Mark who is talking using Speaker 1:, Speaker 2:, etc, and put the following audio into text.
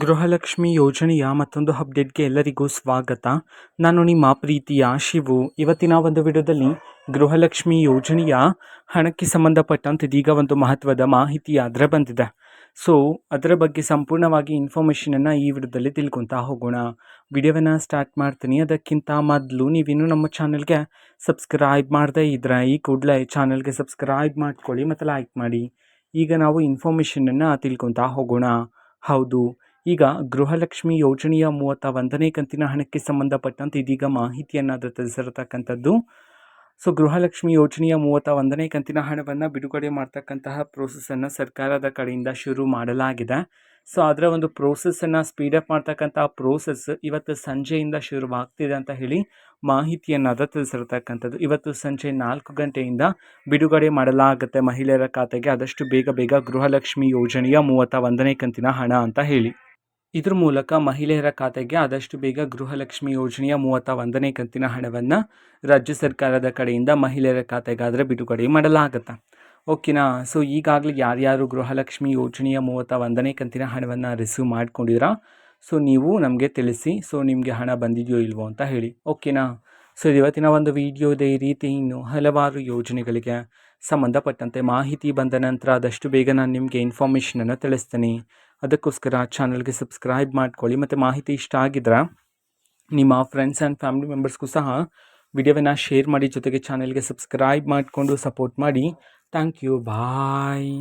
Speaker 1: ಗೃಹಲಕ್ಷ್ಮಿ ಯೋಜನೆಯ ಮತ್ತೊಂದು ಅಪ್ಡೇಟ್ಗೆ ಎಲ್ಲರಿಗೂ ಸ್ವಾಗತ. ನಾನು ನಿಮ್ಮ ಪ್ರೀತಿಯ ಶಿವು. ಇವತ್ತಿನ ಒಂದು ವಿಡಿಯೋದಲ್ಲಿ ಗೃಹಲಕ್ಷ್ಮಿ ಯೋಜನೆಯ ಹಣಕ್ಕೆ ಸಂಬಂಧಪಟ್ಟಂತೆ ಇದೀಗ ಒಂದು ಮಹತ್ವದ ಮಾಹಿತಿ ಅದರ ಬಂದಿದೆ. ಸೊ ಅದರ ಬಗ್ಗೆ ಸಂಪೂರ್ಣವಾಗಿ ಇನ್ಫಾರ್ಮೇಷನನ್ನು ಈ ವಿಡಿಯೋದಲ್ಲಿ ತಿಳ್ಕೊತಾ ಹೋಗೋಣ. ವಿಡಿಯೋವನ್ನು ಸ್ಟಾರ್ಟ್ ಮಾಡ್ತೀನಿ. ಅದಕ್ಕಿಂತ ಮೊದಲು ನೀವಿನ್ನೂ ನಮ್ಮ ಚಾನಲ್ಗೆ ಸಬ್ಸ್ಕ್ರೈಬ್ ಮಾಡದೇ ಇದ್ದರೆ ಈ ಕೂಡಲೇ ಚಾನಲ್ಗೆ ಸಬ್ಸ್ಕ್ರೈಬ್ ಮಾಡ್ಕೊಳ್ಳಿ ಮತ್ತು ಲೈಕ್ ಮಾಡಿ. ಈಗ ನಾವು ಇನ್ಫಾರ್ಮೇಷನನ್ನು ತಿಳ್ಕೊತಾ ಹೋಗೋಣ. ಹೌದು, ಈಗ ಗೃಹಲಕ್ಷ್ಮಿ ಯೋಜನೆಯ 31ನೇ ಕಂತಿನ ಹಣಕ್ಕೆ ಸಂಬಂಧಪಟ್ಟಂತೆ ಇದೀಗ ಮಾಹಿತಿಯನ್ನು ತಿಳಿಸಿರತಕ್ಕಂಥದ್ದು. ಸೊ ಗೃಹಲಕ್ಷ್ಮಿ ಯೋಜನೆಯ 31ನೇ ಕಂತಿನ ಹಣವನ್ನು ಬಿಡುಗಡೆ ಮಾಡ್ತಕ್ಕಂತಹ ಪ್ರೋಸೆಸ್ಸನ್ನು ಸರ್ಕಾರದ ಕಡೆಯಿಂದ ಶುರು ಮಾಡಲಾಗಿದೆ. ಸೊ ಅದರ ಒಂದು ಪ್ರೋಸೆಸ್ಸನ್ನು ಸ್ಪೀಡಪ್ ಮಾಡ್ತಕ್ಕಂಥ ಪ್ರೋಸೆಸ್ ಇವತ್ತು ಸಂಜೆಯಿಂದ ಶುರುವಾಗ್ತಿದೆ ಅಂತ ಹೇಳಿ ಮಾಹಿತಿಯನ್ನು ತಿಳಿಸಿರ್ತಕ್ಕಂಥದ್ದು. ಇವತ್ತು ಸಂಜೆ 4 ಗಂಟೆಯಿಂದ ಬಿಡುಗಡೆ ಮಾಡಲಾಗುತ್ತೆ ಮಹಿಳೆಯರ ಖಾತೆಗೆ ಆದಷ್ಟು ಬೇಗ ಗೃಹಲಕ್ಷ್ಮಿ ಯೋಜನೆಯ 31ನೇ ಕಂತಿನ ಹಣ ಅಂತ ಹೇಳಿ. ಇದ್ರ ಮೂಲಕ ಮಹಿಳೆಯರ ಖಾತೆಗೆ ಆದಷ್ಟು ಬೇಗ ಗೃಹಲಕ್ಷ್ಮಿ ಯೋಜನೆಯ 31ನೇ ಕಂತಿನ ಹಣವನ್ನು ರಾಜ್ಯ ಸರ್ಕಾರದ ಕಡೆಯಿಂದ ಮಹಿಳೆಯರ ಖಾತೆಗಾದರೆ ಬಿಡುಗಡೆ ಮಾಡಲಾಗುತ್ತೆ. ಓಕೆನಾ. ಸೊ ಈಗಾಗಲೇ ಯಾರ್ಯಾರು ಗೃಹಲಕ್ಷ್ಮಿ ಯೋಜನೆಯ 31ನೇ ಕಂತಿನ ಹಣವನ್ನು ರಿಸೀವ್ ಮಾಡ್ಕೊಂಡಿದ್ದೀರಾ, ಸೊ ನೀವು ನಮಗೆ ತಿಳಿಸಿ. ಸೊ ನಿಮಗೆ ಹಣ ಬಂದಿದೆಯೋ ಇಲ್ವೋ ಅಂತ ಹೇಳಿ. ಓಕೆನಾ. ಸೊ ಇವತ್ತಿನ ಒಂದು ವಿಡಿಯೋ ಇದೇ ರೀತಿ ಇನ್ನು ಹಲವಾರು ಯೋಜನೆಗಳಿಗೆ ಸಂಬಂಧಪಟ್ಟಂತೆ ಮಾಹಿತಿ ಬಂದ ನಂತರ ಆದಷ್ಟು ಬೇಗ ನಾನು ನಿಮಗೆ ಇನ್ಫಾರ್ಮೇಷನನ್ನು ತಿಳಿಸ್ತೀನಿ. ಅದಕ್ಕೋಸ್ಕರ ಚಾನಲ್ಗೆ ಸಬ್ಸ್ಕ್ರೈಬ್ ಮಾಡ್ಕೊಳ್ಳಿ ಮತ್ತು ಮಾಹಿತಿ ಇಷ್ಟ ಆಗಿದ್ರೆ ನಿಮ್ಮ ಫ್ರೆಂಡ್ಸ್ ಆ್ಯಂಡ್ ಫ್ಯಾಮಿಲಿ ಮೆಂಬರ್ಸ್ಗೂ ಸಹ ವಿಡಿಯೋವನ್ನು ಶೇರ್ ಮಾಡಿ, ಜೊತೆಗೆ ಚಾನಲ್ಗೆ ಸಬ್ಸ್ಕ್ರೈಬ್ ಮಾಡಿಕೊಂಡು ಸಪೋರ್ಟ್ ಮಾಡಿ. Thank you. ಬಾಯ್.